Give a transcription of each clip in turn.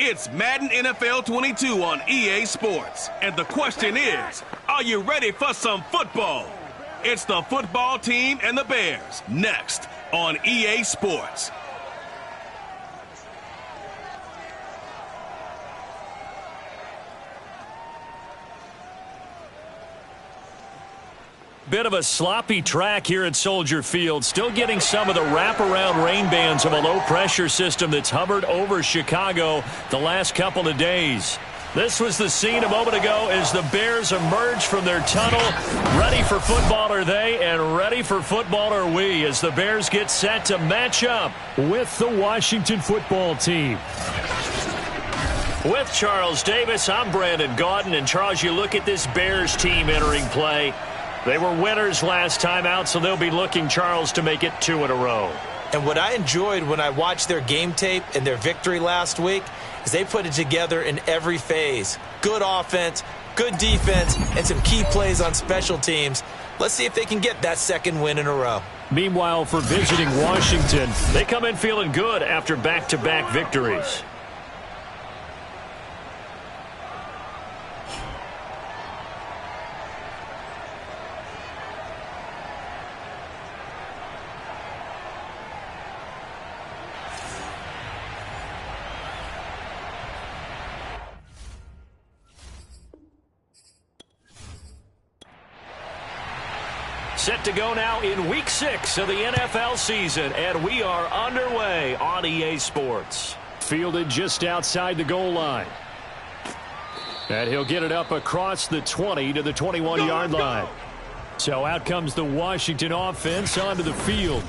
It's Madden NFL 22 on EA Sports. And the question is, are you ready for some football? It's the football team and the Bears next on EA Sports. Bit of a sloppy track here at Soldier Field. Still getting some of the wraparound rain bands of a low-pressure system that's hovered over Chicago the last couple of days. This was the scene a moment ago as the Bears emerge from their tunnel. Ready for football are they, and ready for football are we, as the Bears get set to match up with the Washington football team. With Charles Davis, I'm Brandon Gaudin. And Charles, you look at this Bears team entering play. They were winners last time out, so they'll be looking, Charles, to make it 2 in a row. And what I enjoyed when I watched their game tape and their victory last week is they put it together in every phase. Good offense, good defense, and some key plays on special teams. Let's see if they can get that second win in a row. Meanwhile, for visiting Washington, they come in feeling good after back-to-back victories. Set to go now in Week 6 of the NFL season, and we are underway on EA Sports. Fielded just outside the goal line. And he'll get it up across the 20 to the 21-yard line. So out comes the Washington offense onto the field.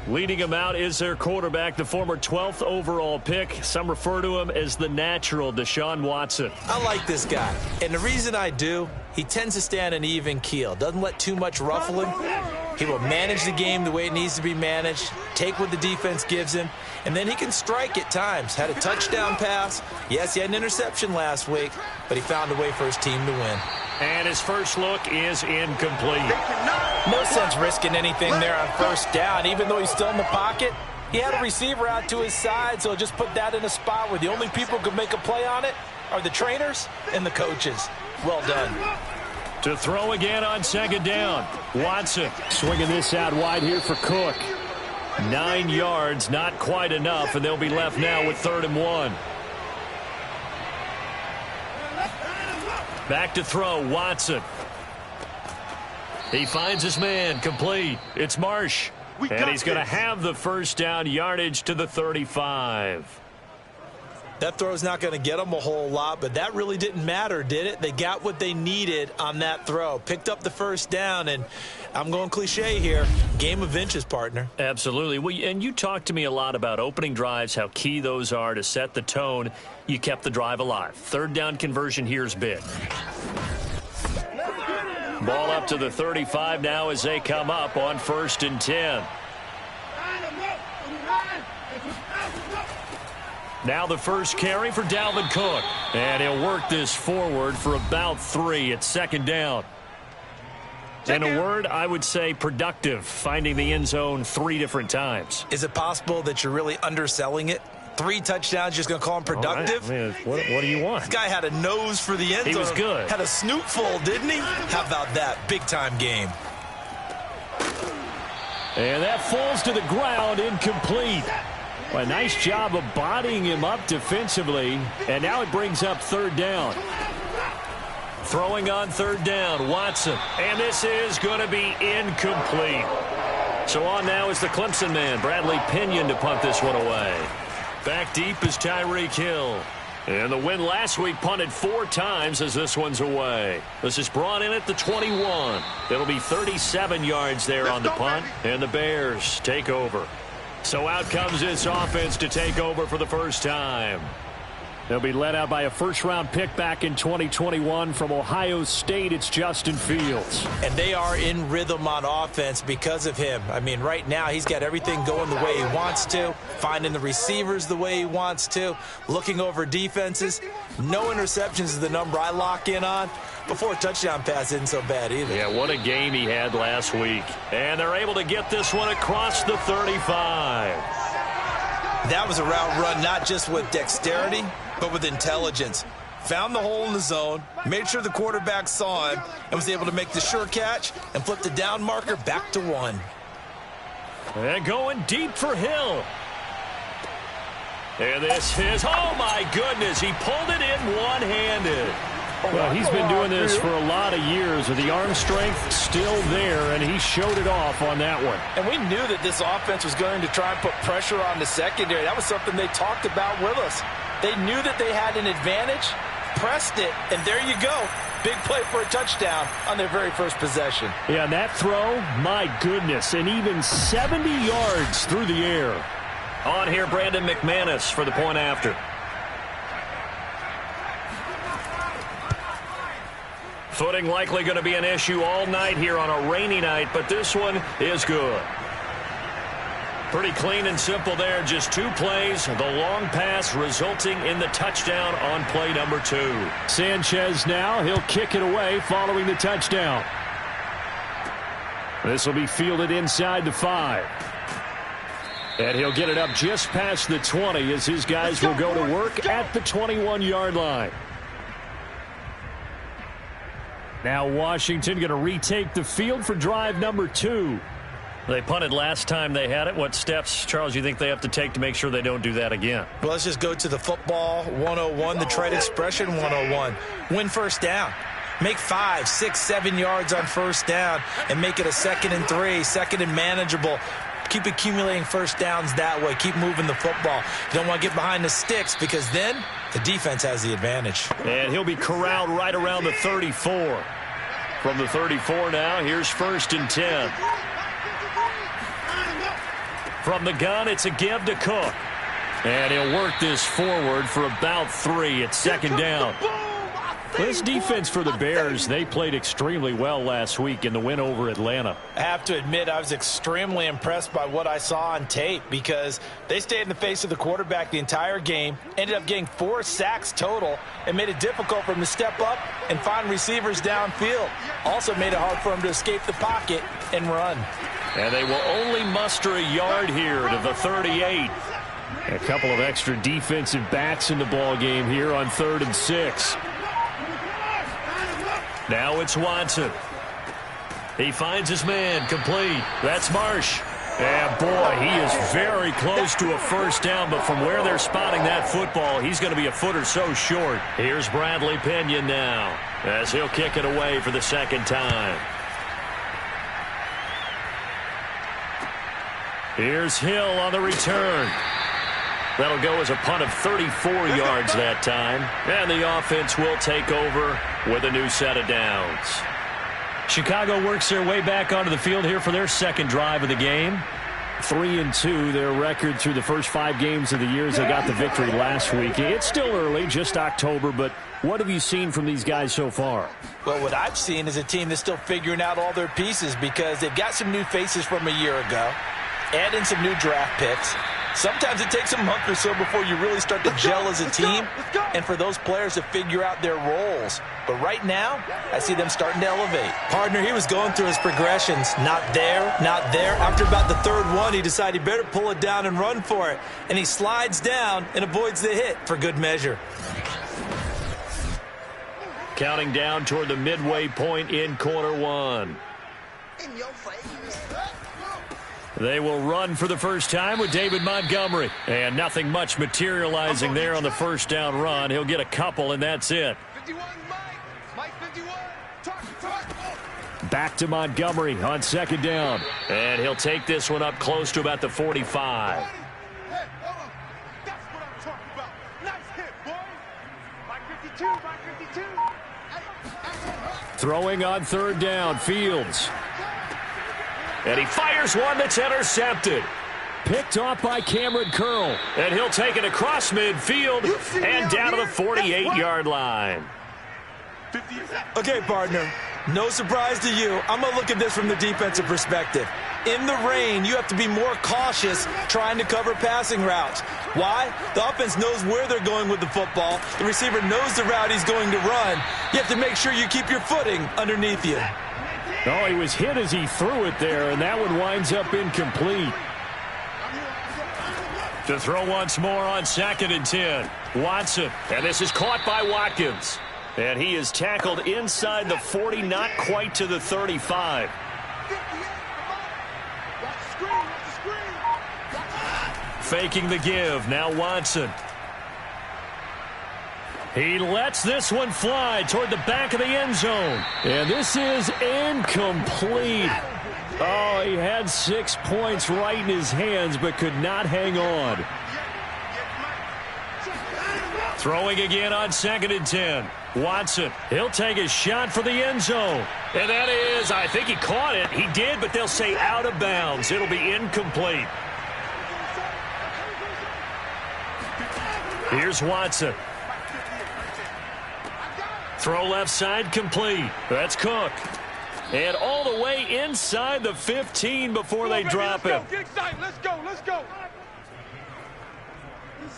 Leading them out is their quarterback, the former 12th overall pick. Some refer to him as the natural, Deshaun Watson. I like this guy, and the reason I do, he tends to stand an even keel. Doesn't let too much ruffle him. He will manage the game the way it needs to be managed, take what the defense gives him, and then he can strike at times. Had a touchdown pass. Yes, he had an interception last week, but he found a way for his team to win. And his first look is incomplete. No sense risking anything there on first down, even though he's still in the pocket. He had a receiver out to his side, so just put that in a spot where the only people who can make a play on it are the trainers and the coaches. Well done. To throw again on second down. Watson swinging this out wide here for Cook. 9 yards, not quite enough, and they'll be left now with 3rd and 1. Back to throw, Watson. He finds his man, complete. It's Marsh. And he's going to have the first down, yardage to the 35. That throw's not going to get them a whole lot, but that really didn't matter, did it? They got what they needed on that throw. Picked up the first down, and I'm going cliche here. Game of inches, partner. Absolutely. Well, and you talked to me a lot about opening drives, how key those are to set the tone. You kept the drive alive. 3rd down conversion here's big. Ball up to the 35 now as they come up on 1st and 10. Now the first carry for Dalvin Cook. And he'll work this forward for about 3 at 2nd down. In a word, I would say productive, finding the end zone 3 different times. Is it possible that you're really underselling it? 3 touchdowns, just going to call him productive? Right. I mean, what do you want? This guy had a nose for the end zone. He was good. Had a snootful, didn't he? How about that? Big-time game. And that falls to the ground, incomplete. Well, a nice job of bodying him up defensively. And now it brings up 3rd down. Throwing on 3rd down, Watson. And this is going to be incomplete. So on now is the Clemson man, Bradley Pinion, to punt this one away. Back deep is Tyreek Hill. And the win last week punted 4 times as this one's away. This is brought in at the 21. It'll be 37 yards there on the punt. And the Bears take over. So out comes this offense to take over for the first time. They'll be led out by a first-round pick back in 2021 from Ohio State. It's Justin Fields. And they are in rhythm on offense because of him. I mean, right now he's got everything going the way he wants to, finding the receivers the way he wants to, looking over defenses. No interceptions is the number I lock in on. Before a touchdown pass isn't so bad either. Yeah, what a game he had last week. And they're able to get this one across the 35. That was a route run not just with dexterity, but with intelligence. Found the hole in the zone, made sure the quarterback saw him, and was able to make the sure catch and flip the down marker back to 1. And going deep for Hill. And this is, oh my goodness, he pulled it in one-handed. Well, he's been doing this for a lot of years with the arm strength still there, and he showed it off on that one. And we knew that this offense was going to try and put pressure on the secondary. That was something they talked about with us. They knew that they had an advantage, pressed it, and there you go. Big play for a touchdown on their very first possession. Yeah, and that throw, my goodness, and even 70 yards through the air. On here, Brandon McManus for the point after. Footing likely going to be an issue all night here on a rainy night, but this one is good. Pretty clean and simple there. Just 2 plays. The long pass resulting in the touchdown on play number 2. Sanchez now. He'll kick it away following the touchdown. This will be fielded inside the 5. And he'll get it up just past the 20 as his guys will go to work at the 21-yard line. Now Washington going to retake the field for drive number 2. They punted last time they had it. What steps, Charles, you think they have to take to make sure they don't do that again? Well, let's just go to the football 101, the trade expression 101. Win first down. Make 5, 6, 7 yards on first down and make it a 2nd and 3, 2nd and manageable. Keep accumulating first downs that way. Keep moving the football. You don't want to get behind the sticks because then the defense has the advantage. And he'll be corralled right around the 34. From the 34 now, here's 1st and 10. From the gun, it's a give to Cook. And he'll work this forward for about 3 at 2nd down. This defense for the Bears, they played extremely well last week in the win over Atlanta. I have to admit, I was extremely impressed by what I saw on tape because they stayed in the face of the quarterback the entire game, ended up getting 4 sacks total, and made it difficult for him to step up and find receivers downfield. Also made it hard for him to escape the pocket and run. And they will only muster a yard here to the 38. A couple of extra defensive backs in the ball game here on 3rd and 6. Now it's Watson. He finds his man complete. That's Marsh. And boy, he is very close to a first down, but from where they're spotting that football, he's going to be a foot or so short. Here's Bradley Pinion now as he'll kick it away for the 2nd time. Here's Hill on the return. That'll go as a punt of 34 yards that time. And the offense will take over with a new set of downs. Chicago works their way back onto the field here for their 2nd drive of the game. 3-2, their record through the first 5 games of the year as they got the victory last week. It's still early, just October, but what have you seen from these guys so far? Well, what I've seen is a team that's still figuring out all their pieces because they've got some new faces from a year ago, add in some new draft picks. Sometimes it takes a month or so before you really start to gel as a team and for those players to figure out their roles. But right now, I see them starting to elevate. Partner, he was going through his progressions. Not there, not there. After about the 3rd one, he decided he better pull it down and run for it. And he slides down and avoids the hit for good measure. Counting down toward the midway point in quarter 1. In your face. They will run for the first time with David Montgomery. And nothing much materializing there on the first down run. He'll get a couple, and that's it. 51, Mike 51. Back to Montgomery on 2nd down. And he'll take this one up close to about the 45. Hey, hold on. That's what I'm talking about. Nice hit, boy. Mike 52, Mike 52. Throwing on 3rd down, Fields. And he fires one that's intercepted. Picked off by Cameron Curl. And he'll take it across midfield and down to the 48-yard line. Okay, partner, no surprise to you. I'm going to look at this from the defensive perspective. In the rain, you have to be more cautious trying to cover passing routes. Why? The offense knows where they're going with the football. The receiver knows the route he's going to run. You have to make sure you keep your footing underneath you. Oh, he was hit as he threw it there, and that one winds up incomplete. To throw once more on 2nd and 10. Watson. And this is caught by Watkins. And he is tackled inside the 40, not quite to the 35. Faking the give. Now Watson. He lets this one fly toward the back of the end zone. And this is incomplete. Oh, he had 6 points right in his hands, but could not hang on. Throwing again on 2nd and 10. Watson, he'll take a shot for the end zone. And that is, I think he caught it. He did, but they'll say out of bounds. It'll be incomplete. Here's Watson. Throw left side complete. That's Cook. And all the way inside the 15 before they drop him. Get excited. Let's go. Let's go.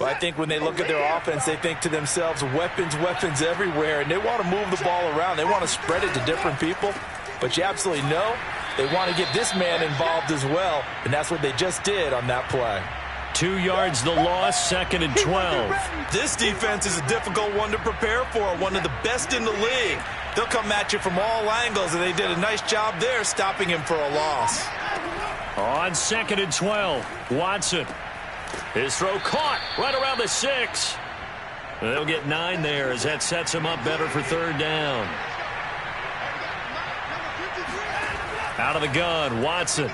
Well, I think when they look at their offense, they think to themselves, weapons, weapons everywhere, and they want to move the ball around. They want to spread it to different people, but you absolutely know they want to get this man involved as well, and that's what they just did on that play. 2 yards the loss, 2nd and 12. This defense is a difficult one to prepare for, one of the best in the league. They'll come at you from all angles, and they did a nice job there stopping him for a loss. On 2nd and 12, Watson. His throw caught right around the 6. They'll get 9 there as that sets him up better for 3rd down. Out of the gun, Watson.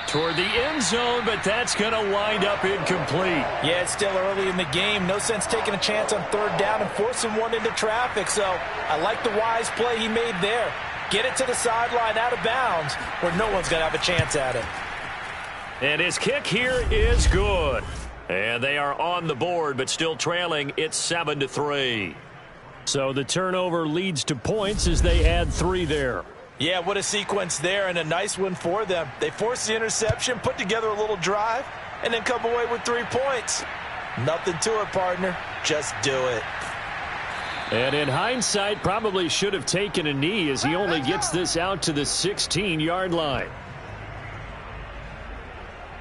Toward the end zone, but that's going to wind up incomplete. Yeah, it's still early in the game. No sense taking a chance on 3rd down and forcing one into traffic. So I like the wise play he made there. Get it to the sideline out of bounds where no one's going to have a chance at it. And his kick here is good. And they are on the board, but still trailing. It's 7-3. So the turnover leads to points as they add 3 there. Yeah, what a sequence there, and a nice one for them. They forced the interception, put together a little drive, and then come away with 3 points. Nothing to it, partner. Just do it. And in hindsight, probably should have taken a knee as he only gets this out to the 16-yard line.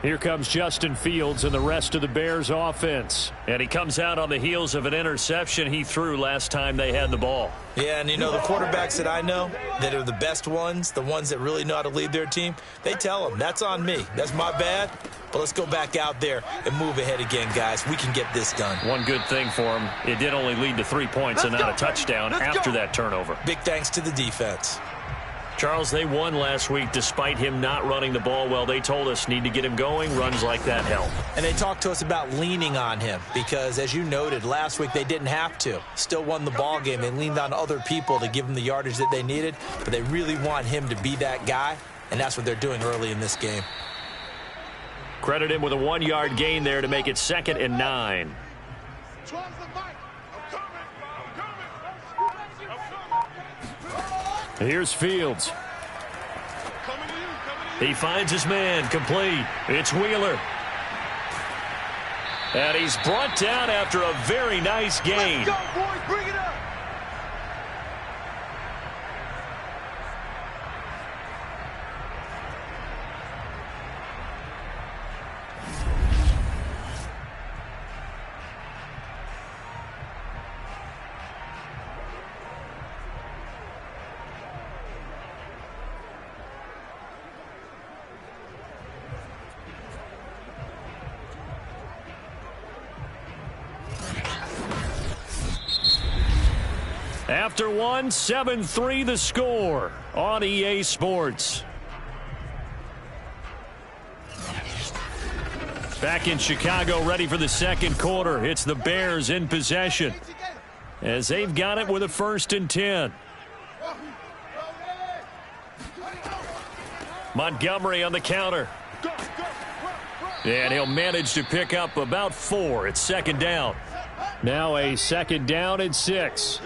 Here comes Justin Fields and the rest of the Bears offense. And he comes out on the heels of an interception he threw last time they had the ball. Yeah, and you know, the quarterbacks that I know that are the best ones, the ones that really know how to lead their team, they tell them, that's on me. That's my bad. But let's go back out there and move ahead again, guys. We can get this done. One good thing for him, it did only lead to 3 points and not a touchdown after that turnover. Big thanks to the defense. Charles, they won last week despite him not running the ball well. They told us need to get him going. Runs like that help. And they talked to us about leaning on him because, as you noted, last week they didn't have to. Still won the ball game. They leaned on other people to give them the yardage that they needed, but they really want him to be that guy, and that's what they're doing early in this game. Credit him with a 1-yard gain there to make it 2nd and 9. Here's Fields. He finds his man, complete. It's Wheeler. And he's brought down after a very nice gain. Let's go, boys. Bring it up. After 1, 7-3 the score on EA Sports. Back in Chicago, ready for the 2nd quarter. It's the Bears in possession as they've got it with a 1st and 10. Montgomery on the counter. And he'll manage to pick up about 4. It's 2nd down. Now a 2nd down and 6.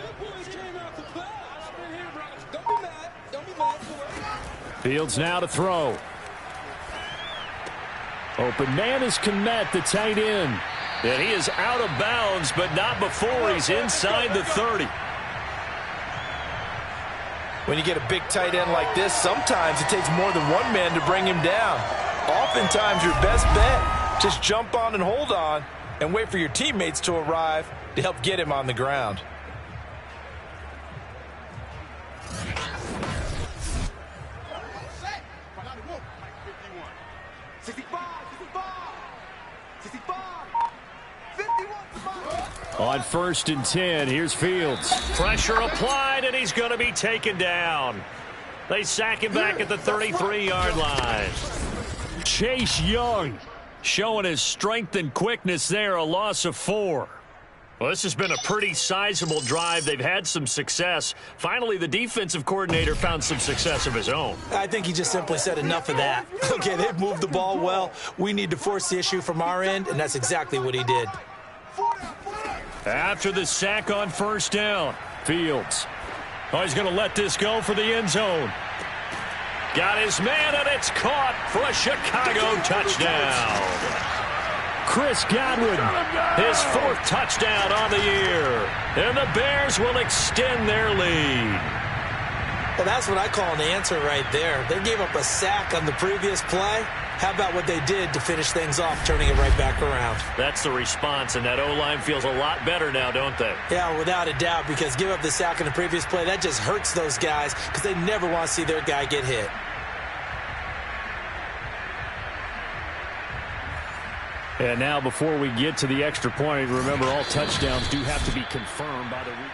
Fields now to throw. Open man is Kmet, the tight end. And he is out of bounds, but not before he's inside the 30. When you get a big tight end like this, sometimes it takes more than one man to bring him down. Oftentimes, your best bet, just jump on and hold on and wait for your teammates to arrive to help get him on the ground. On 1st and 10, here's Fields. Pressure applied, and he's going to be taken down. They sack him back at the 33-yard line. Chase Young showing his strength and quickness there, a loss of 4. Well, this has been a pretty sizable drive. They've had some success. Finally, the defensive coordinator found some success of his own. I think he just simply said enough of that. Okay, they've moved the ball well. We need to force the issue from our end, and that's exactly what he did. After the sack on 1st down, Fields. Oh, he's going to let this go for the end zone. Got his man, and it's caught for a Chicago touchdown. Chris Godwin, his 4th touchdown on the year. And the Bears will extend their lead. Well, that's what I call an answer right there. They gave up a sack on the previous play. How about what they did to finish things off, turning it right back around? That's the response, and that O-line feels a lot better now, don't they? Yeah, without a doubt, because give up the sack in the previous play, that just hurts those guys because they never want to see their guy get hit. And now, before we get to the extra point, remember all touchdowns do have to be confirmed by the week.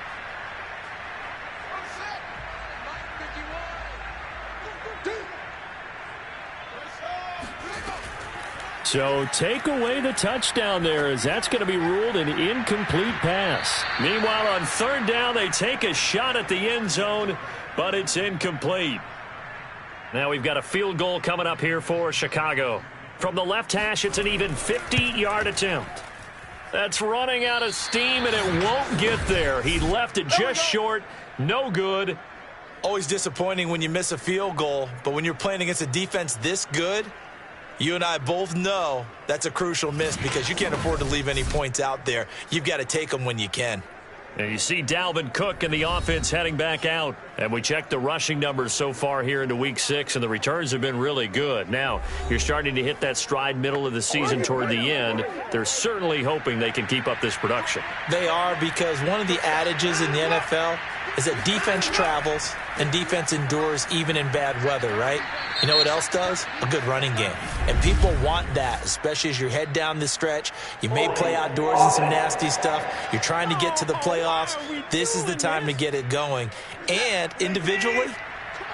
So take away the touchdown there, as that's going to be ruled an incomplete pass. Meanwhile, on 3rd down, they take a shot at the end zone, but it's incomplete. Now we've got a field goal coming up here for Chicago. From the left hash, it's an even 50-yard attempt. That's running out of steam, and it won't get there. He left it just short. No good. Always disappointing when you miss a field goal, but when you're playing against a defense this good, you and I both know that's a crucial miss because you can't afford to leave any points out there. You've got to take them when you can. And you see Dalvin Cook and the offense heading back out. And we checked the rushing numbers so far here into Week 6, and the returns have been really good. Now, you're starting to hit that stride middle of the season toward the end. They're certainly hoping they can keep up this production. They are, because one of the adages in the NFL is that defense travels and defense endures even in bad weather, right? You know what else does? A good running game. And people want that, especially as you head down the stretch. You may play outdoors in some nasty stuff. You're trying to get to the playoffs. This is the time to get it going. And individually,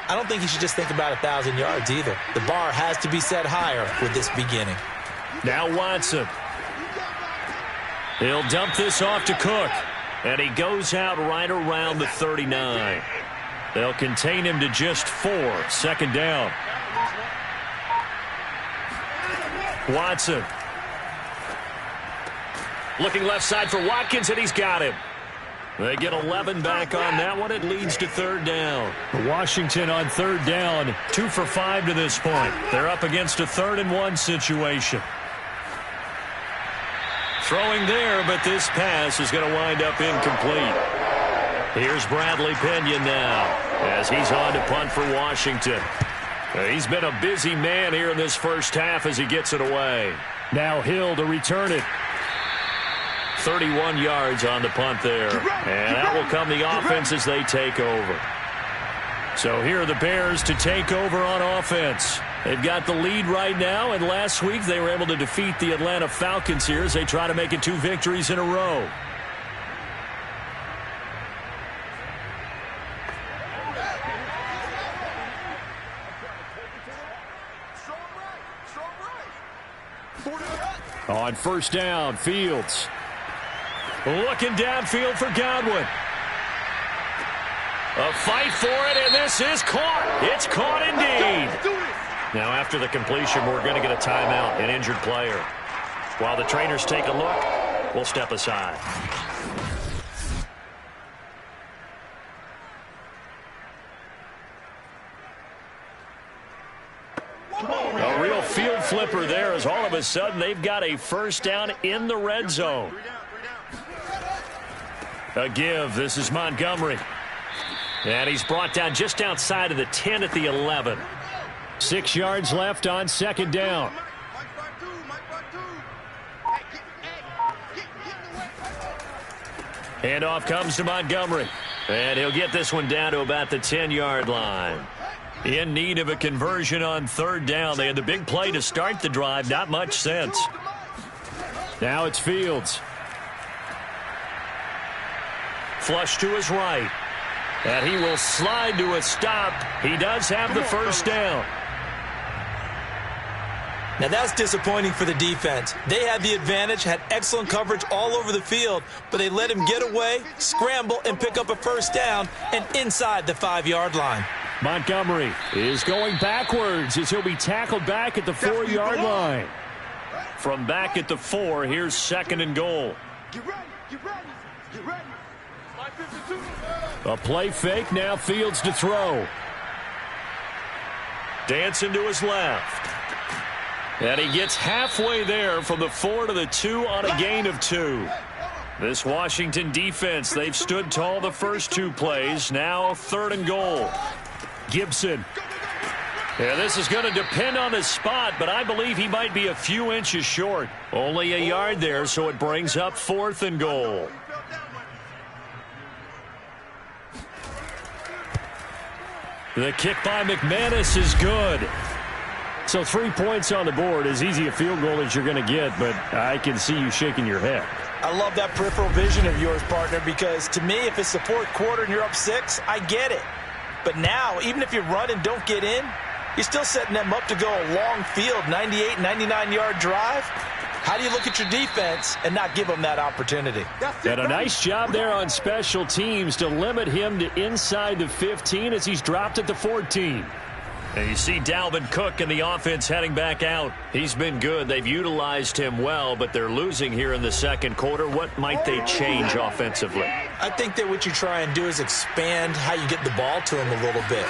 I don't think you should just think about 1,000 yards either. The bar has to be set higher with this beginning. Now Watson. He'll dump this off to Cook. And he goes out right around the 39. They'll contain him to just 4. 2nd down. Watson. Looking left side for Watkins, and he's got him. They get 11 back on that one. It leads to 3rd down. Washington on 3rd down. 2 for 5 to this point. They're up against a 3rd and 1 situation. Throwing there, but this pass is going to wind up incomplete. Here's Bradley Pena now as he's on to punt for Washington. He's been a busy man here in this first half as he gets it away. Now Hill to return it. 31 yards on the punt there. And out will come the offense as they take over. So here are the Bears to take over on offense. They've got the lead right now, and last week they were able to defeat the Atlanta Falcons here as they try to make it 2 victories in a row. On 1st down, Fields. Looking downfield for Godwin. A fight for it, and this is caught. It's caught indeed. Now, after the completion, we're going to get a timeout, an injured player. While the trainers take a look, we'll step aside. A real field flipper there as all of a sudden they've got a 1st down in the red zone. A give. This is Montgomery. And he's brought down just outside of the 10 at the 11. 6 yards left on second down. Handoff comes to Montgomery. And he'll get this one down to about the 10-yard line. In need of a conversion on third down. They had the big play to start the drive. Not much sense. Now it's Fields. Flush to his right. And he will slide to a stop. He does have the first down. Now that's disappointing for the defense. They had the advantage, had excellent coverage all over the field, but they let him get away, scramble, and pick up a first down, and inside the 5-yard line. Montgomery is going backwards as he'll be tackled back at the 4-yard line. From back at the 4, here's second and goal. Get ready, get ready, get ready. Line 52. A play fake, now Fields to throw. Dancing to his left. And he gets halfway there from the 4 to the 2 on a gain of 2. This Washington defense, they've stood tall the first 2 plays. Now third and goal. Gibson. Yeah, this is going to depend on the spot, but I believe he might be a few inches short. Only a yard there, so it brings up fourth and goal. The kick by McManus is good. So 3 points on the board, as easy a field goal as you're going to get, but I can see you shaking your head. I love that peripheral vision of yours, partner, because to me, if it's the 4th quarter and you're up 6, I get it. But now, even if you run and don't get in, you're still setting them up to go a long field, 98, 99-yard drive. How do you look at your defense and not give them that opportunity? And a nice job there on special teams to limit him to inside the 15 as he's dropped at the 14. And you see Dalvin Cook and the offense heading back out. He's been good. They've utilized him well, but they're losing here in the second quarter. What might they change offensively? I think that what you try and do is expand how you get the ball to him a little bit.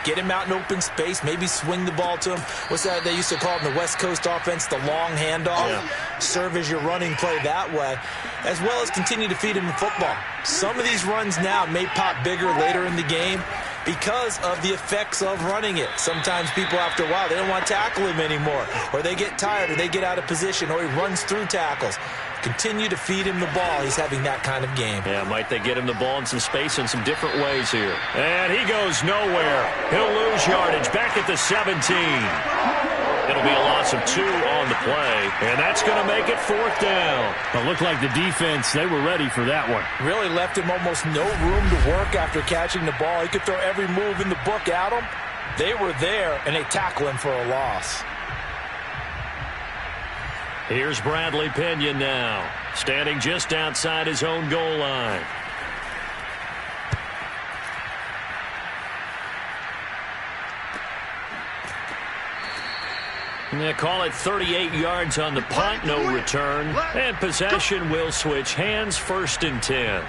Get him out in open space, maybe swing the ball to him. What's that they used to call it in the West Coast offense, the long handoff? Yeah. Serve as your running play that way, as well as continue to feed him the football. Some of these runs now may pop bigger later in the game because of the effects of running it. Sometimes people, after a while, they don't want to tackle him anymore, or they get tired, or they get out of position, or he runs through tackles. Continue to feed him the ball. He's having that kind of game. Yeah, might they get him the ball in some space in some different ways here. And he goes nowhere. He'll lose yardage back at the 17. It'll be a loss of 2 on the play, and that's going to make it 4th down. It looked like the defense, they were ready for that one. Really left him almost no room to work after catching the ball. He could throw every move in the book at him. They were there, and they tackle him for a loss. Here's Bradley Pinion now, standing just outside his own goal line. And they call it 38 yards on the punt, no return. And possession will switch hands, 1st and 10.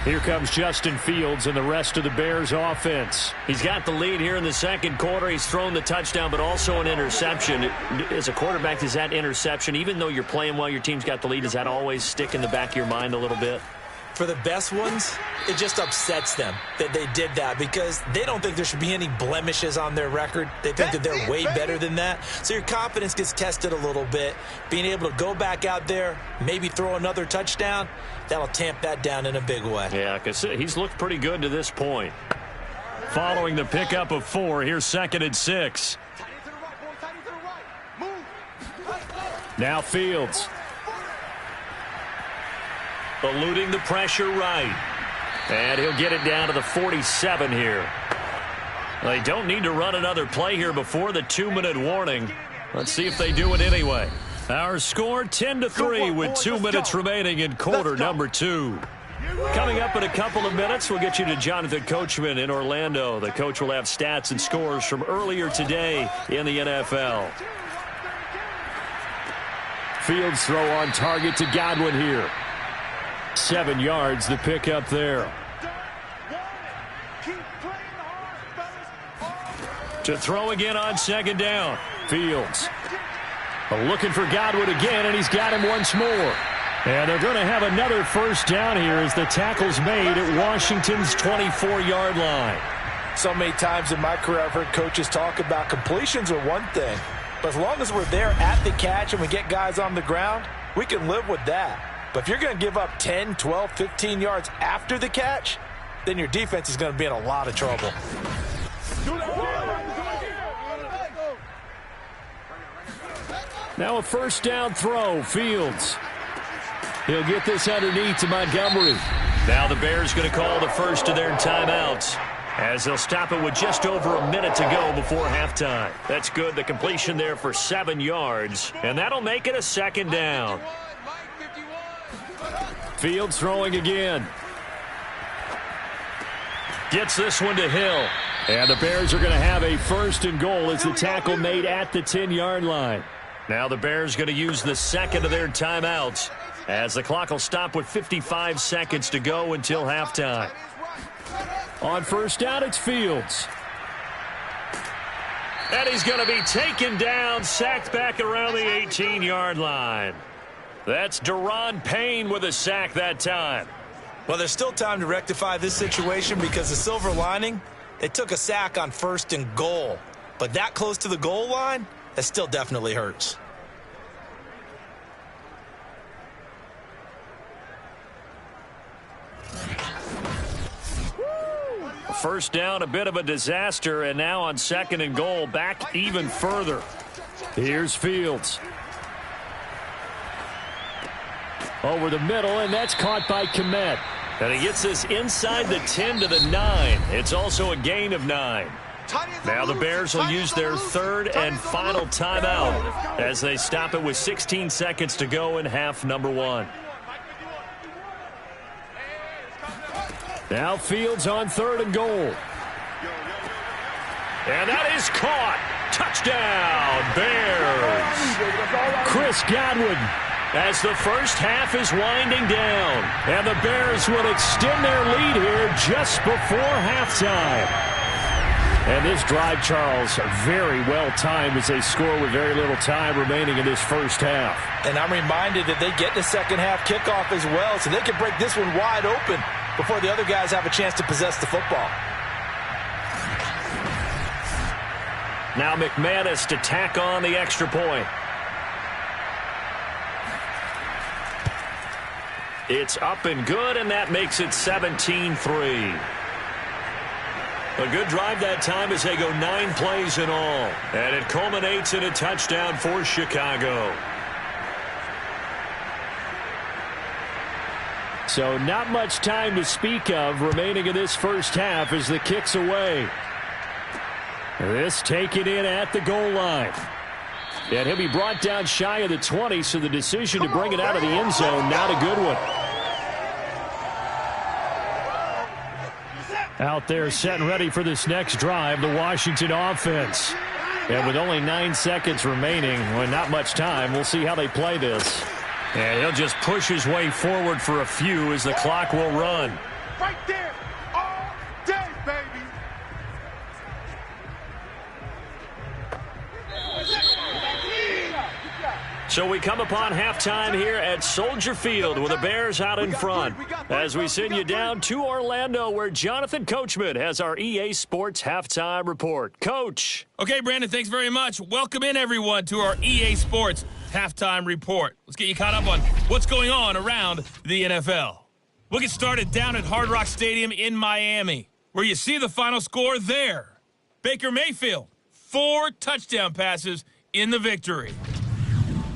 Here comes Justin Fields and the rest of the Bears offense. He's got the lead here in the second quarter. He's thrown the touchdown, but also an interception. As a quarterback, does that interception, even though you're playing well, your team's got the lead, does that always stick in the back of your mind a little bit? For the best ones, it just upsets them that they did that because they don't think there should be any blemishes on their record. They think that they're way better than that. So your confidence gets tested a little bit. Being able to go back out there, maybe throw another touchdown, that'll tamp that down in a big way. Yeah, because he's looked pretty good to this point. Following the pickup of 4, here's 2nd and 6. Now Fields. Eluding the pressure right. And he'll get it down to the 47 here. They don't need to run another play here before the 2-minute warning. Let's see if they do it anyway. Our score 10-3 with 2 minutes remaining in quarter number 2. Coming up in a couple of minutes, we'll get you to Jonathan Coachman in Orlando. The coach will have stats and scores from earlier today in the NFL. Fields throw on target to Godwin here. 7 yards, the pickup there. To throw again on 2nd down. Fields looking for Godwin again, and he's got him once more. And they're going to have another first down here as the tackle's made at Washington's 24-yard line. So many times in my career I've heard coaches talk about completions are one thing, but as long as we're there at the catch and we get guys on the ground, we can live with that. But if you're going to give up 10, 12, 15 yards after the catch, then your defense is going to be in a lot of trouble. Now a first down throw, Fields. He'll get this underneath to Montgomery. Now the Bears going to call the first of their timeouts, as they'll stop it with just over a minute to go before halftime. That's good. The completion there for 7 yards, and that'll make it a second down. Fields throwing again. Gets this one to Hill. And the Bears are going to have a first and goal as the tackle made at the 10-yard line. Now the Bears going to use the second of their timeouts, as the clock will stop with 55 seconds to go until halftime. On first down, it's Fields. And he's going to be taken down, sacked back around the 18-yard line. That's Daron Payne with a sack that time. Well, there's still time to rectify this situation because the silver lining, they took a sack on first and goal. But that close to the goal line, that still definitely hurts. First down, a bit of a disaster, and now on second and goal, back even further. Here's Fields. Over the middle, and that's caught by Kmet. And he gets this inside the 10 to the 9. It's also a gain of 9. Now the Bears will use their third and final timeout as they stop it with 16 seconds to go in half number 1. Now Fields on third and goal. And that is caught. Touchdown, Bears. Chris Godwin, as the first half is winding down. And the Bears will extend their lead here just before halftime. And this drive, Charles, very well timed as they score with very little time remaining in this first half. And I'm reminded that they get the second half kickoff as well, so they can break this one wide open before the other guys have a chance to possess the football. Now McManus to tack on the extra point. It's up and good, and that makes it 17-3. A good drive that time as they go 9 plays in all. And it culminates in a touchdown for Chicago. So not much time to speak of remaining in this first half as the kick's away. This taken in at the goal line. And he'll be brought down shy of the 20, so the decision to bring it out of the end zone, not a good one. Out there set and ready for this next drive, the Washington offense. And with only 9 seconds remaining, well, not much time, we'll see how they play this. And he'll just push his way forward for a few as the clock will run. Right there, all day, baby. So we come upon halftime here at Soldier Field with the Bears out in front as we send you down to Orlando where Jonathan Coachman has our EA Sports Halftime Report. Coach. Okay, Brandon, thanks very much. Welcome in, everyone, to our EA Sports Halftime Report. Let's get you caught up on what's going on around the NFL. We'll get started down at Hard Rock Stadium in Miami, where you see the final score there. Baker Mayfield, 4 touchdown passes in the victory.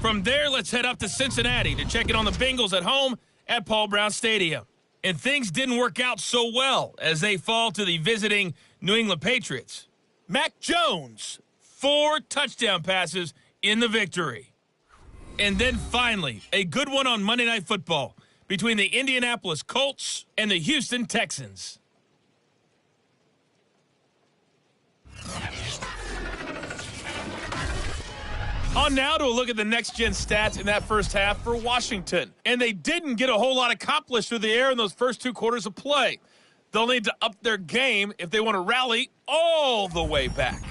From there, let's head up to Cincinnati to check in on the Bengals at home at Paul Brown Stadium. And things didn't work out so well as they fall to the visiting New England Patriots. Mac Jones, 4 touchdown passes in the victory. And then finally, a good one on Monday Night Football between the Indianapolis Colts and the Houston Texans. On now to a look at the next-gen stats in that first half for Washington. And they didn't get a whole lot accomplished through the air in those first 2 quarters of play. They'll need to up their game if they want to rally all the way back.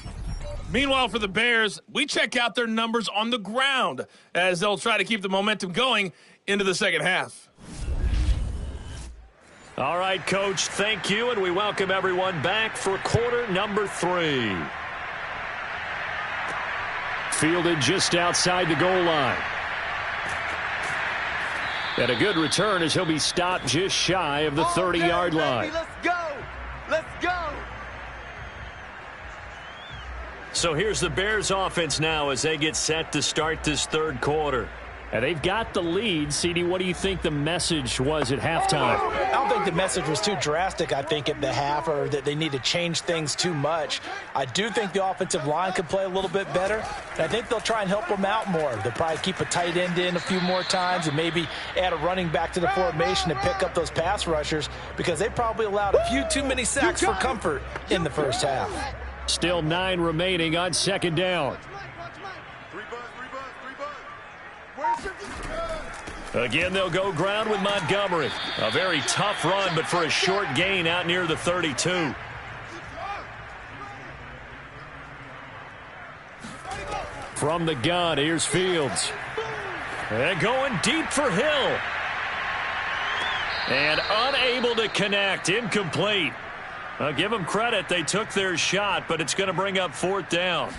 Meanwhile, for the Bears, we check out their numbers on the ground as they'll try to keep the momentum going into the second half. All right, Coach, thank you, and we welcome everyone back for quarter number 3. Fielded just outside the goal line. And a good return as he'll be stopped just shy of the 30-yard line. Let's go. Let's go. So here's the Bears offense now as they get set to start this third quarter. And they've got the lead. CD, what do you think the message was at halftime? I don't think the message was too drastic, I think, at the half, or that they need to change things too much. I do think the offensive line could play a little bit better, and I think they'll try and help them out more. They'll probably keep a tight end in a few more times and maybe add a running back to the formation to pick up those pass rushers, because they probably allowed a few too many sacks for comfort in the first half. Still 9 remaining on second down. Again, they'll go ground with Montgomery. A very tough run, but for a short gain out near the 32. From the gun, here's Fields. And going deep for Hill. And unable to connect. Incomplete. I'll give them credit. They took their shot, but it's going to bring up fourth down.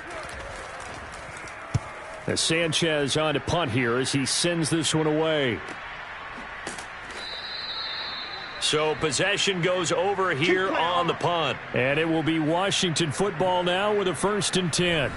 As Sanchez on to punt here as he sends this one away. So possession goes over here on the punt. And it will be Washington football now with a 1st and 10.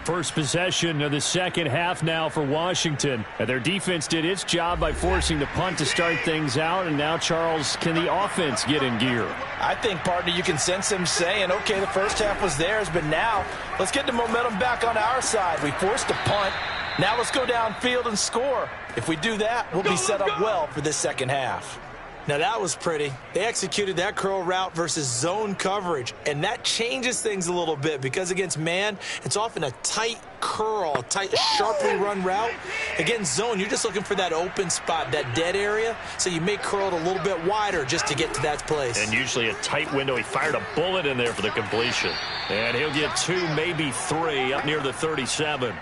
First possession of the second half now for Washington. And their defense did its job by forcing the punt to start things out. And now, Charles, can the offense get in gear? I think, partner, you can sense them saying, okay, the first half was theirs, but now let's get the momentum back on our side. We forced a punt. Now let's go downfield and score. If we do that, we'll be set up well for this second half. Now, that was pretty. They executed that curl route versus zone coverage, and that changes things a little bit because against man, it's often a tight curl, a tight, sharply run route. Against zone, you're just looking for that open spot, that dead area, so you may curl it a little bit wider just to get to that place. And usually a tight window. He fired a bullet in there for the completion. And he'll get 2, maybe 3 up near the 37.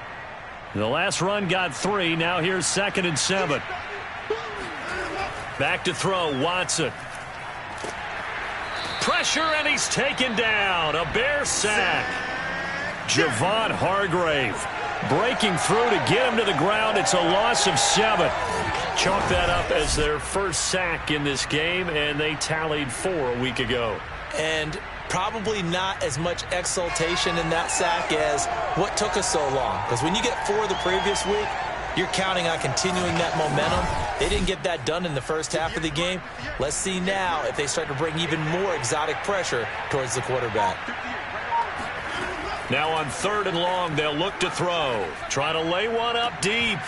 The last run got 3. Now here's 2nd and 7. Back to throw, Watson. Pressure, and he's taken down. A Bear sack. Javon Hargrave breaking through to get him to the ground. It's a loss of 7. Chalk that up as their first sack in this game, and they tallied 4 a week ago. And probably not as much exultation in that sack as what took us so long. Because when you get 4 the previous week, you're counting on continuing that momentum. They didn't get that done in the first half of the game. Let's see now if they start to bring even more exotic pressure towards the quarterback. Now on 3rd and long, they'll look to throw. Try to lay one up deep.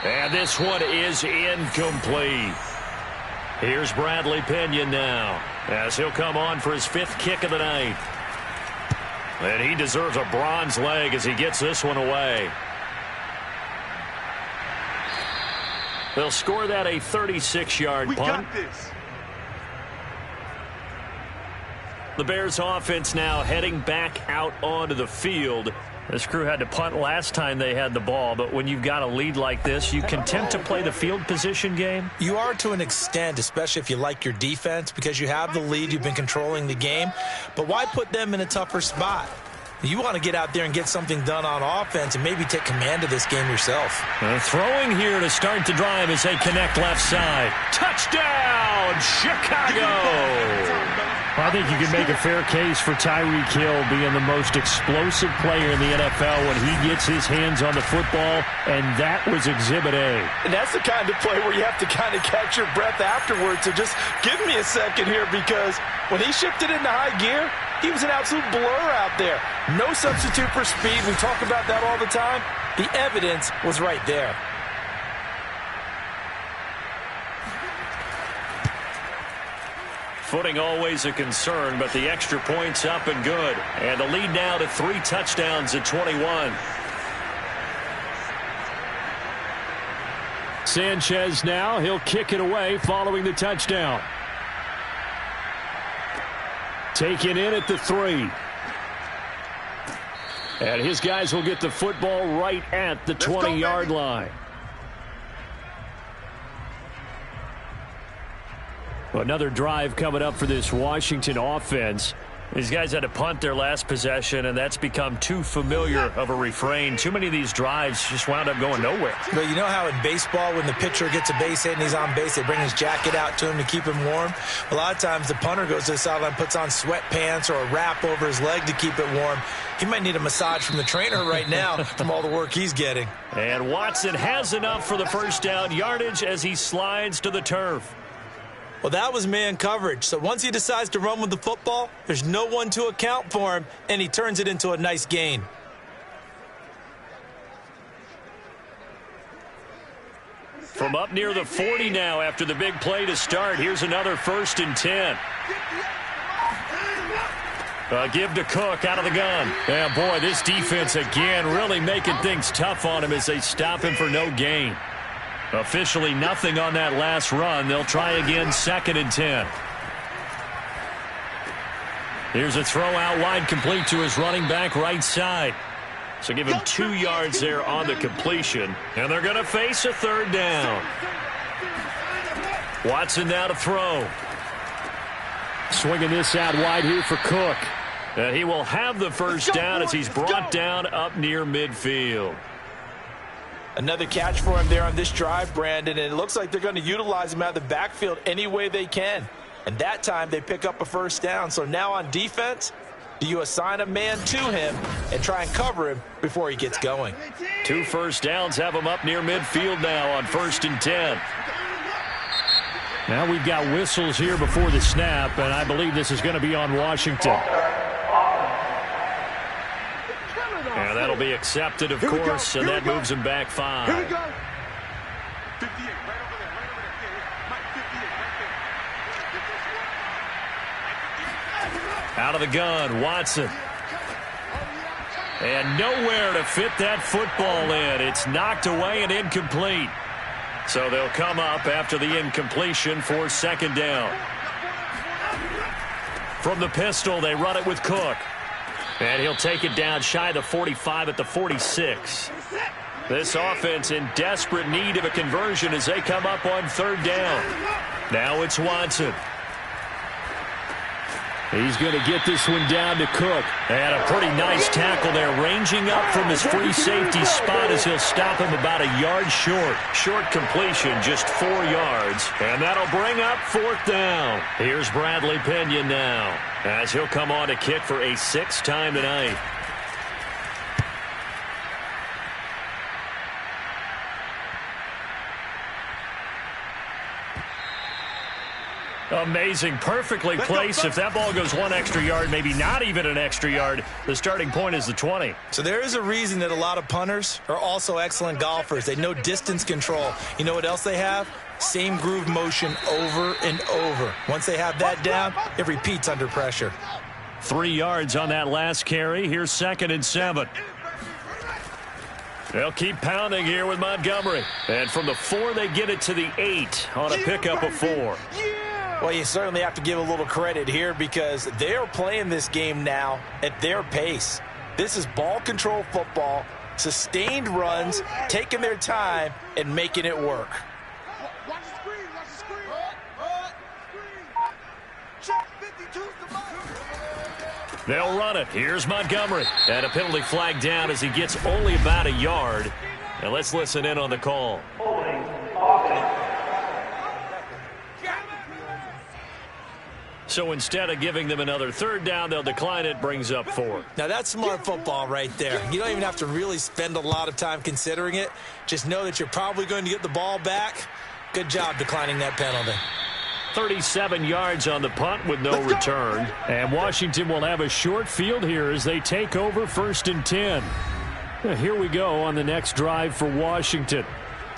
And this one is incomplete. Here's Bradley Pinion now as he'll come on for his 5th kick of the night. And he deserves a bronze leg as he gets this one away. They'll score that a 36-yard punt. We got this. The Bears offense now heading back out onto the field. This crew had to punt last time they had the ball, but when you've got a lead like this, you content to play the field position game? You are to an extent, especially if you like your defense, because you have the lead, you've been controlling the game. But why put them in a tougher spot? You want to get out there and get something done on offense and maybe take command of this game yourself. Throwing here to start the drive as they connect left side. Touchdown, Chicago! I think you can make a fair case for Tyreek Hill being the most explosive player in the NFL when he gets his hands on the football, and that was Exhibit A. And that's the kind of play where you have to kind of catch your breath afterwards. So just give me a second here, because when he shifted into high gear, he was an absolute blur out there. No substitute for speed. We talk about that all the time. The evidence was right there. Footing always a concern, but the extra point's up and good. And the lead now to 3 touchdowns at 21. Sanchez now, he'll kick it away following the touchdown. Taken in at the 3. And his guys will get the football right at the 20-yard line. Another drive coming up for this Washington offense. These guys had to punt their last possession, and that's become too familiar of a refrain. Too many of these drives just wound up going nowhere. But you know how in baseball, when the pitcher gets a base hit and he's on base, they bring his jacket out to him to keep him warm? A lot of times the punter goes to the sideline, puts on sweatpants or a wrap over his leg to keep it warm. He might need a massage from the trainer right now from all the work he's getting. And Watson has enough for the first down yardage as he slides to the turf. Well, that was man coverage. So once he decides to run with the football, there's no one to account for him, and he turns it into a nice gain. From up near the 40 now after the big play to start. Here's another 1st and 10. Give to Cook out of the gun. Yeah, boy, this defense again really making things tough on him as they stop him for no gain. Officially nothing on that last run. They'll try again, 2nd and 10. Here's a throw out wide, complete to his running back right side. So give him 2 yards there on the completion. And they're going to face a 3rd down. Watson now to throw. Swinging this out wide here for Cook. And he will have the first down as he's brought down up near midfield. Another catch for him there on this drive, Brandon, and it looks like they're going to utilize him out of the backfield any way they can. And that time they pick up a first down. So now on defense, do you assign a man to him and try and cover him before he gets going? 2 first downs have him up near midfield now on 1st and 10. Now we've got whistles here before the snap, and I believe this is going to be on Washington. And that'll be accepted, of course, and that moves him back 5. Here we go. 58, right over there, Mike 58, right there. Out of the gun, Watson. And nowhere to fit that football in. It's knocked away and incomplete. So they'll come up after the incompletion for 2nd down. From the pistol, they run it with Cook. And he'll take it down shy of the 45 at the 46. This offense in desperate need of a conversion as they come up on 3rd down. Now it's Watson. He's going to get this one down to Cook. And a pretty nice tackle there, ranging up from his free safety spot as he'll stop him about a yard short. Short completion, just 4 yards. And that'll bring up 4th down. Here's Bradley Pinion now, as he'll come on to kick for a 6th time tonight. Amazing. Perfectly placed. If that ball goes 1 extra yard, maybe not even an extra yard, the starting point is the 20. So there is a reason that a lot of punters are also excellent golfers. They know distance control. You know what else they have? Same groove motion over and over. Once they have that down, it repeats under pressure. 3 yards on that last carry. Here's 2nd and 7. They'll keep pounding here with Montgomery. And from the 4, they get it to the 8 on a pickup of 4. Well, you certainly have to give a little credit here because they're playing this game now at their pace. This is ball control football, sustained runs, taking their time, and making it work. Watch the screen, watch the screen. Check 52's the mark. They'll run it. Here's Montgomery. And a penalty flag down as he gets only about a yard. And let's listen in on the call. So instead of giving them another 3rd down, they'll decline it, brings up 4. Now, that's smart football right there. You don't even have to really spend a lot of time considering it. Just know that you're probably going to get the ball back. Good job declining that penalty. 37 yards on the punt with no return. And Washington will have a short field here as they take over 1st and 10. Here we go on the next drive for Washington.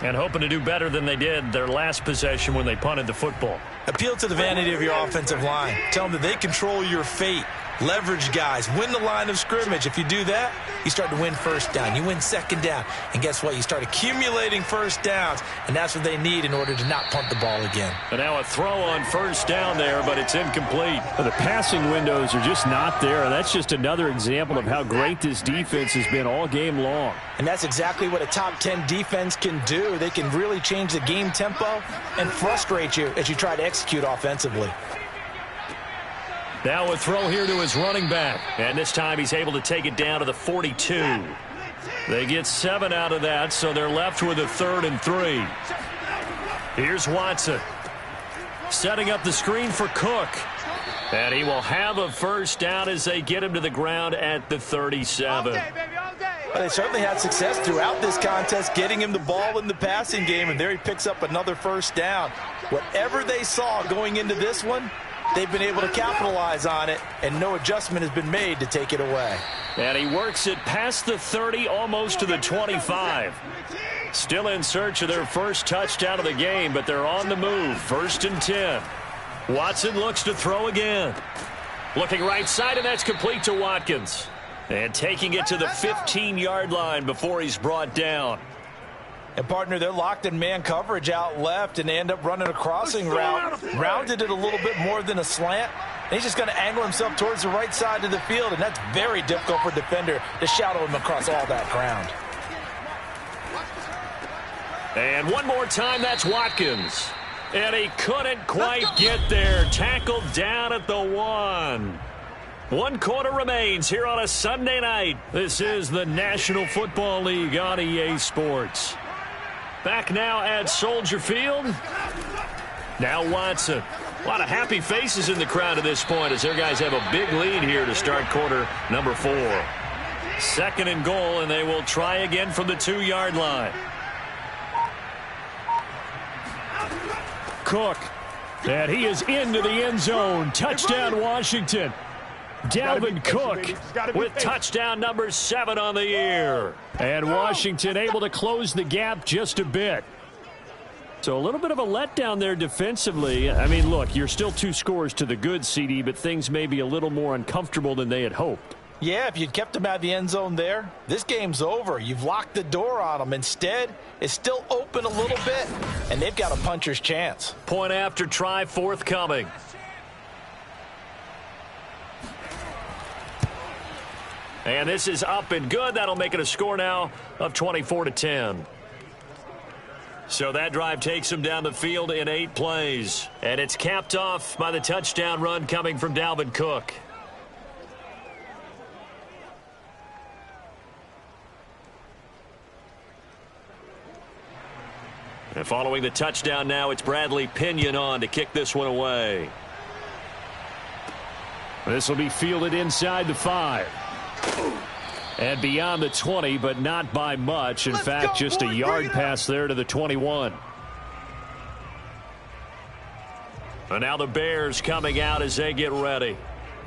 And hoping to do better than they did their last possession when they punted the football. Appeal to the vanity of your offensive line. Tell them that they control your fate. leverage guys, win the line of scrimmage. If you do that, you start to win first down. You win second down. And guess what? You start accumulating first downs, and that's what they need in order to not punt the ball again. And now a throw on first down there, but it's incomplete. The passing windows are just not there, and that's just another example of how great this defense has been all game long. And that's exactly what a top 10 defense can do. They can really change the game tempo and frustrate you as you try to execute offensively. Now a throw here to his running back. And this time he's able to take it down to the 42. They get 7 out of that, so they're left with a 3rd and 3. Here's Watson. Setting up the screen for Cook. And he will have a first down as they get him to the ground at the 37. Well, they certainly had success throughout this contest, getting him the ball in the passing game, and there he picks up another first down. Whatever they saw going into this one, they've been able to capitalize on it, and no adjustment has been made to take it away. And he works it past the 30, almost to the 25. Still in search of their first touchdown of the game, but they're on the move. 1st and 10. Watson looks to throw again. Looking right side, and that's complete to Watkins. And taking it to the 15-yard line before he's brought down. And, partner, they're locked in man coverage out left, and they end up running a crossing route. Rounded it a little bit more than a slant. And he's just going to angle himself towards the right side of the field, and that's very difficult for a defender to shadow him across all that ground. And one more time, that's Watkins. And he couldn't quite get there. Tackled down at the 1. 1 quarter remains here on a Sunday night. This is the National Football League on EA Sports. Back now at Soldier Field. Now Watson. A lot of happy faces in the crowd at this point as their guys have a big lead here to start quarter number 4. 2nd and goal, and they will try again from the 2-yard line. Cook. And he is into the end zone. Touchdown, Washington. Dalvin Cook with touchdown number 7 on the year. And Washington able to close the gap just a bit. So a little bit of a letdown there defensively. I mean, look, you're still 2 scores to the good, CD, but things may be a little more uncomfortable than they had hoped. Yeah, if you'd kept them out of the end zone there, this game's over. You've locked the door on them. Instead, it's still open a little bit, and they've got a puncher's chance. Point after try forthcoming. And this is up and good. That'll make it a score now of 24-10. So that drive takes him down the field in 8 plays. And it's capped off by the touchdown run coming from Dalvin Cook. And following the touchdown now, it's Bradley Pinion on to kick this one away. This will be fielded inside the 5. And beyond the 20, but not by much. In fact, just a yard pass there to the 21. And now the Bears coming out as they get ready.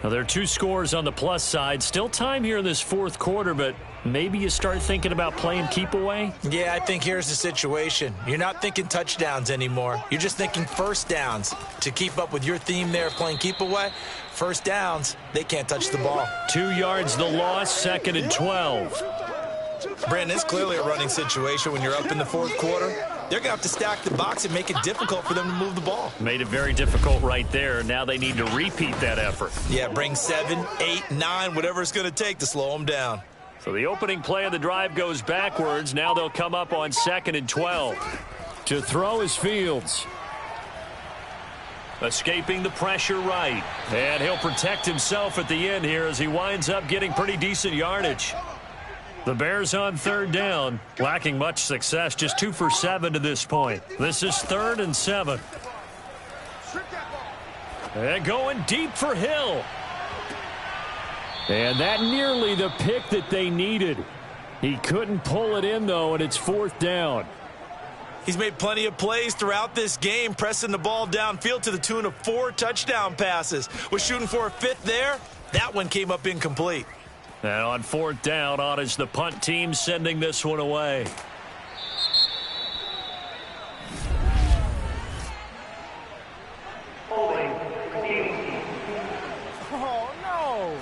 Now, there are 2 scores on the plus side. Still time here in this 4th quarter, but maybe you start thinking about playing keep away? Yeah, I think here's the situation. You're not thinking touchdowns anymore. You're just thinking first downs. To keep up with your theme there, playing keep away, first downs, they can't touch the ball. 2 yards the loss, 2nd and 12. Brandon, it's clearly a running situation when you're up in the 4th quarter. They're going to have to stack the box and make it difficult for them to move the ball. Made it very difficult right there. Now they need to repeat that effort. Yeah, bring 7, 8, 9, whatever it's going to take to slow them down. So the opening play of the drive goes backwards. Now they'll come up on 2nd and 12. To throw is Fields. Escaping the pressure right. And he'll protect himself at the end here as he winds up getting pretty decent yardage. The Bears on 3rd down, lacking much success, just 2 for 7 to this point. This is 3rd and 7. And going deep for Hill. And that nearly the pick that they needed. He couldn't pull it in, though, and it's 4th down. He's made plenty of plays throughout this game, pressing the ball downfield to the tune of 4 touchdown passes. Was shooting for a 5th there. That one came up incomplete. And on 4th down, on is the punt team sending this one away. Oh, no.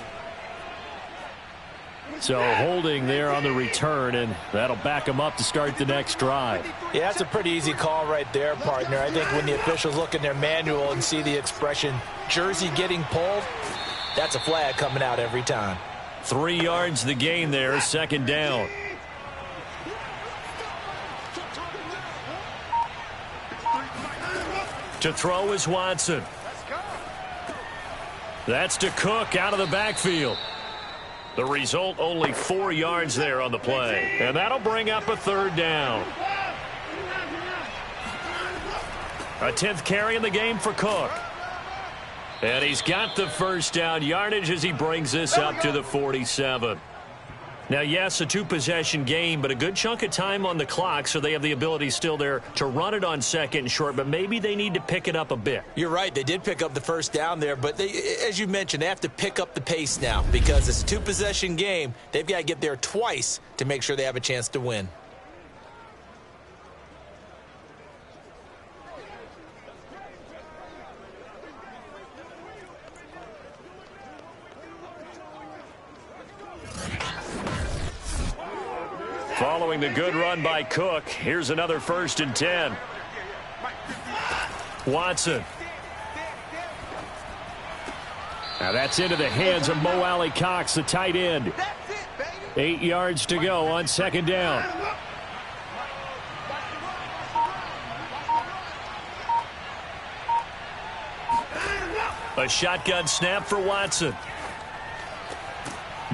So holding there on the return, and that'll back them up to start the next drive. Yeah, that's a pretty easy call right there, partner. I think when the officials look in their manual and see the expression, jersey getting pulled, that's a flag coming out every time. 3 yards the gain there, second down. To throw is Watson. That's to Cook out of the backfield. The result, only 4 yards there on the play. And that'll bring up a third down. A 10th carry in the game for Cook. And he's got the first down yardage as he brings this up to the 47. Now, yes, a 2-possession game, but a good chunk of time on the clock, so they have the ability still there to run it on second and short, but maybe they need to pick it up a bit. You're right. They did pick up the first down there, but as you mentioned, they have to pick up the pace now because it's a 2-possession game. They've got to get there twice to make sure they have a chance to win. Following the good run by Cook, here's another 1st and 10. Watson. Now that's into the hands of Mo Alley-Cox, the tight end. 8 yards to go on second down. A shotgun snap for Watson.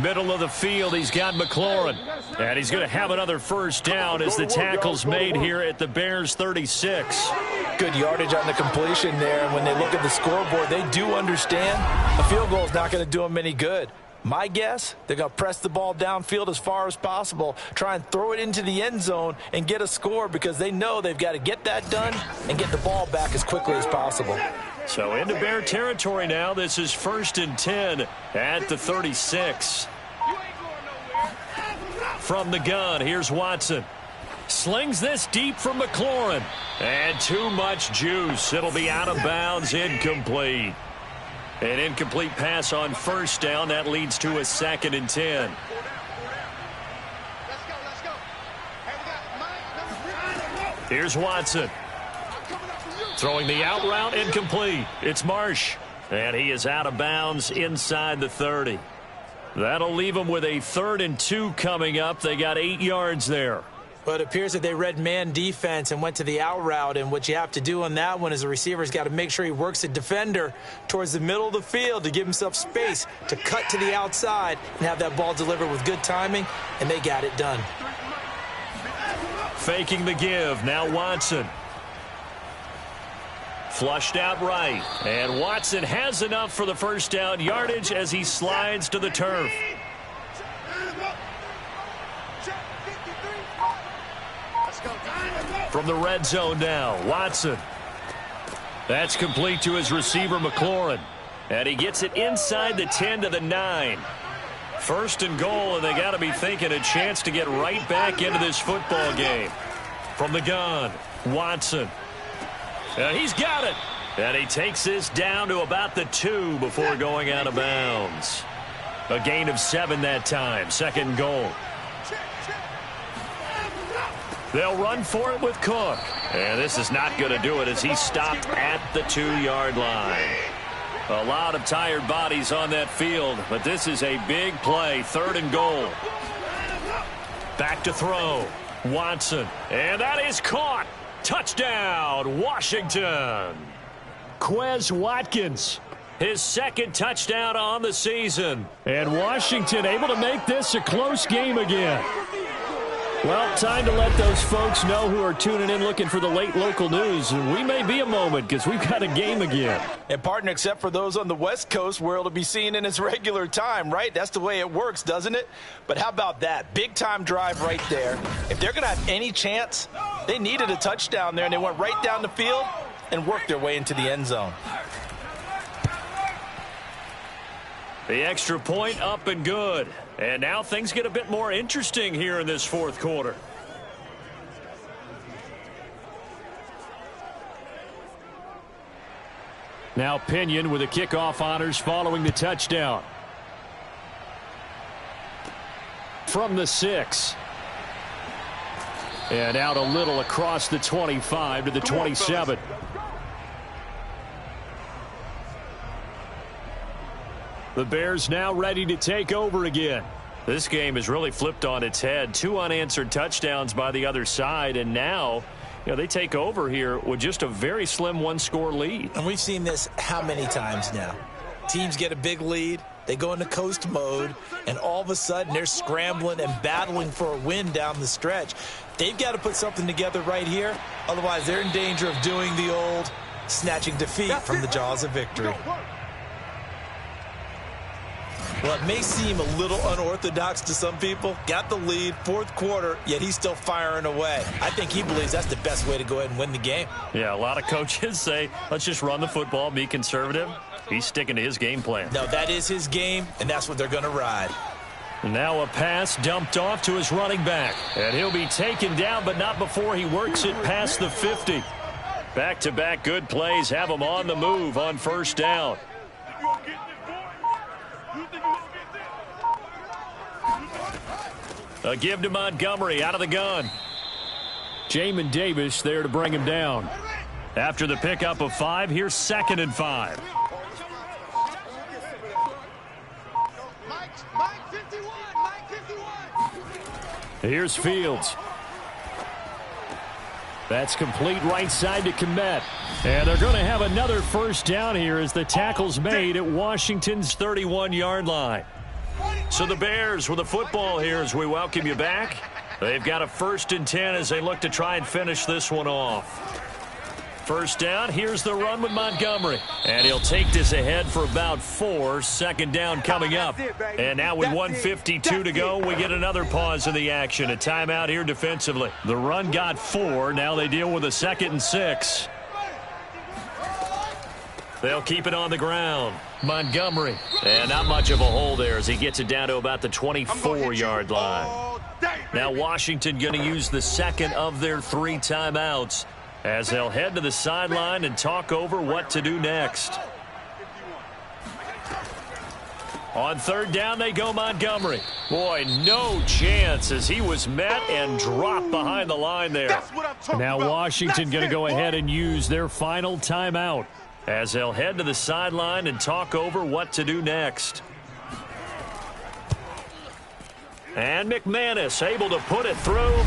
Middle of the field, he's got McLaurin. And he's going to have another first down as the tackle's made here at the Bears 36. Good yardage on the completion there. And when they look at the scoreboard, they do understand a field goal is not going to do them any good. My guess, they're going to press the ball downfield as far as possible, try and throw it into the end zone and get a score because they know they've got to get that done and get the ball back as quickly as possible. So into Bear territory now. This is 1st and 10 at the 36. From the gun, here's Watson. Slings this deep from McLaurin. And too much juice. It'll be out of bounds, incomplete. An incomplete pass on first down. That leads to a 2nd and 10. Here's Watson. Throwing the out route, incomplete. It's Marsh. And he is out of bounds inside the 30. That'll leave them with a 3rd and 2 coming up. They got 8 yards there. But it appears that they read man defense and went to the out route. And what you have to do on that one is the receiver's got to make sure he works the defender towards the middle of the field to give himself space to cut to the outside and have that ball delivered with good timing. And they got it done. Faking the give. Now Watson. Flushed out right. And Watson has enough for the first down yardage as he slides to the turf. From the red zone now, Watson. That's complete to his receiver, McLaurin. And he gets it inside the 10 to the 9. 1st and goal, and they got to be thinking a chance to get right back into this football game. From the gun, Watson. And he's got it. And he takes this down to about the 2 before going out of bounds. A gain of 7 that time. 2nd goal. They'll run for it with Cook. And this is not going to do it as he stopped at the 2-yard line. A lot of tired bodies on that field, but this is a big play. 3rd and goal. Back to throw. Watson. And that is caught. Touchdown, Washington. Quez Watkins, his 2nd touchdown on the season. And Washington able to make this a close game again. Well, time to let those folks know who are tuning in looking for the late local news. And we may be a moment because we've got a game again. And, partner, except for those on the West Coast where it'll be seen in its regular time, right? That's the way it works, doesn't it? But how about that? Big-time drive right there. If they're going to have any chance, they needed a touchdown there, and they went right down the field and worked their way into the end zone. The extra point up and good. And now things get a bit more interesting here in this 4th quarter. Now Pinion with the kickoff honors following the touchdown. from the 6. And out a little across the 25 to the 27. The Bears now ready to take over again. This game is really flipped on its head. 2 unanswered touchdowns by the other side, and now they take over here with just a very slim one-score lead. And we've seen this how many times now? Teams get a big lead, they go into coast mode, and all of a sudden they're scrambling and battling for a win down the stretch. They've got to put something together right here, otherwise they're in danger of doing the old snatching defeat from the jaws of victory. Well, it may seem a little unorthodox to some people. Got the lead, 4th quarter, yet he's still firing away. I think he believes that's the best way to go ahead and win the game. Yeah, a lot of coaches say, let's just run the football, be conservative. He's sticking to his game plan. No, that is his game, and that's what they're going to ride. Now a pass dumped off to his running back. And he'll be taken down, but not before he works it past the 50. Back-to-back good plays have him on the move on 1st down. A give to Montgomery out of the gun. Jamin Davis there to bring him down. After the pickup of 5, here's 2nd and 5. Here's Fields. That's complete right side to Kmet. And they're going to have another 1st down here as the tackle's made at Washington's 31-yard line. So the Bears with the football here as we welcome you back. They've got a 1st and 10 as they look to try and finish this one off. 1st down, here's the run with Montgomery. And he'll take this ahead for about 4. 2nd down coming up. And now with 1:52 to go, we get another pause in the action. A timeout here defensively. The run got 4. Now they deal with a 2nd and 6. They'll keep it on the ground. Montgomery. And not much of a hole there as he gets it down to about the 24-yard line. Now Washington going to use the 2nd of their 3 timeouts as they'll head to the sideline and talk over what to do next. On 3rd down, they go Montgomery. Boy, no chance as he was met and dropped behind the line there. Now Washington going to go ahead and use their final timeout as they'll head to the sideline and talk over what to do next. And McManus able to put it through.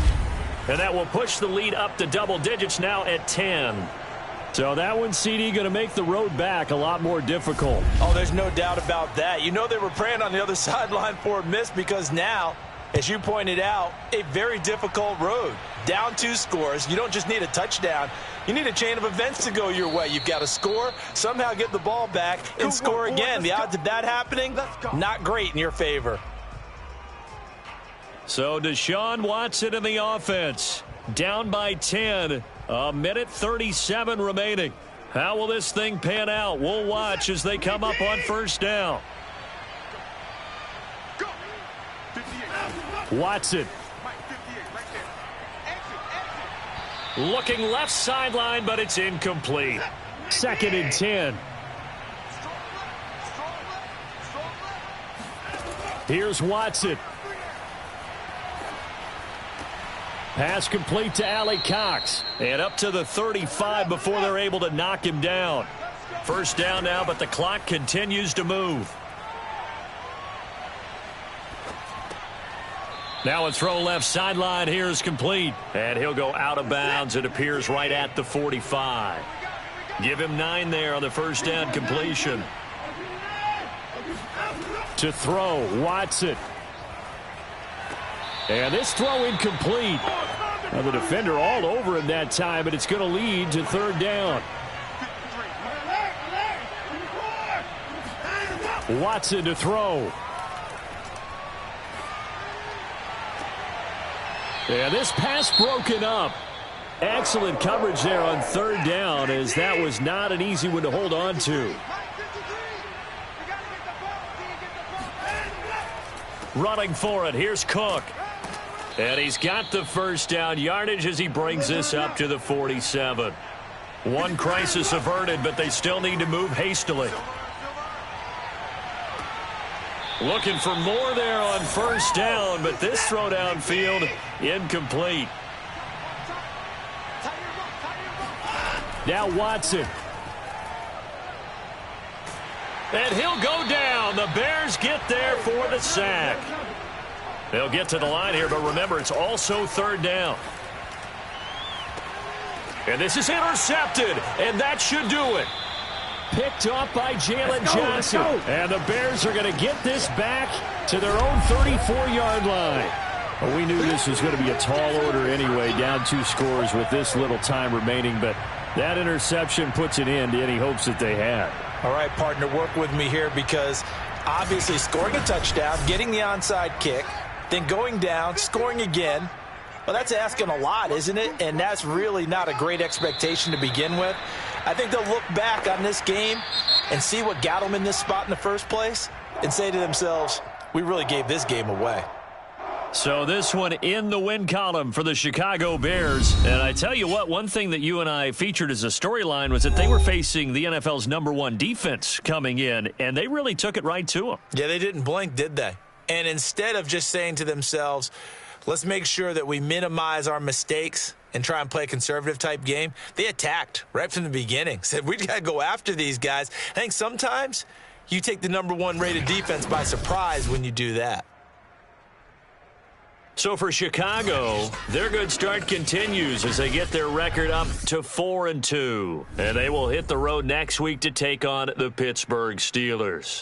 And that will push the lead up to double digits now at 10. So that one, CD, going to make the road back a lot more difficult. Oh, there's no doubt about that. You know they were praying on the other sideline for a miss because now, as you pointed out, a very difficult road. Down 2 scores. You don't just need a touchdown. You need a chain of events to go your way. You've got to score, somehow get the ball back, and score again. The odds of that happening, not great in your favor. So Deshaun Watson in the offense. Down by 10. 1:37 remaining. How will this thing pan out? We'll watch as they come up on 1st down. Watson. Looking left sideline, but it's incomplete. 2nd and 10. Here's Watson. Pass complete to Allie Cox. And up to the 35 before they're able to knock him down. 1st down now, but the clock continues to move. Now a throw left sideline here is complete. And he'll go out of bounds. It appears right at the 45. Give him 9 there on the 1st down completion. To throw, Watson. And this throw incomplete. Now the defender all over him that time, but it's going to lead to 3rd down. Watson to throw. And this pass broken up. Excellent coverage there on 3rd down, as that was not an easy one to hold on to. Running for it, here's Cook. And he's got the 1st down yardage as he brings this up to the 47. One crisis averted, but they still need to move hastily. Looking for more there on first down, but this throw downfield incomplete. Now Watson. And he'll go down. The Bears get there for the sack. They'll get to the line here, but remember, it's also third down. And this is intercepted, and that should do it. Picked off by Jalen Johnson. And the Bears are going to get this back to their own 34-yard line. Well, we knew this was going to be a tall order anyway, down 2 scores with this little time remaining, but that interception puts an end to any hopes that they had. All right, partner, work with me here because obviously scoring a touchdown, getting the onside kick, then going down, scoring again, well, that's asking a lot, isn't it? And that's really not a great expectation to begin with. I think they'll look back on this game and see what got them in this spot in the first place and say to themselves, we really gave this game away. So this one in the win column for the Chicago Bears. And I tell you what, one thing that you and I featured as a storyline was that they were facing the NFL's #1 defense coming in, and they really took it right to them. Yeah, they didn't blink, did they? And instead of just saying to themselves, let's make sure that we minimize our mistakes and try and play a conservative-type game, they attacked right from the beginning. Said, we got to go after these guys. I think sometimes you take the #1 rated defense by surprise when you do that. So for Chicago, their good start continues as they get their record up to 4-2. And they will hit the road next week to take on the Pittsburgh Steelers.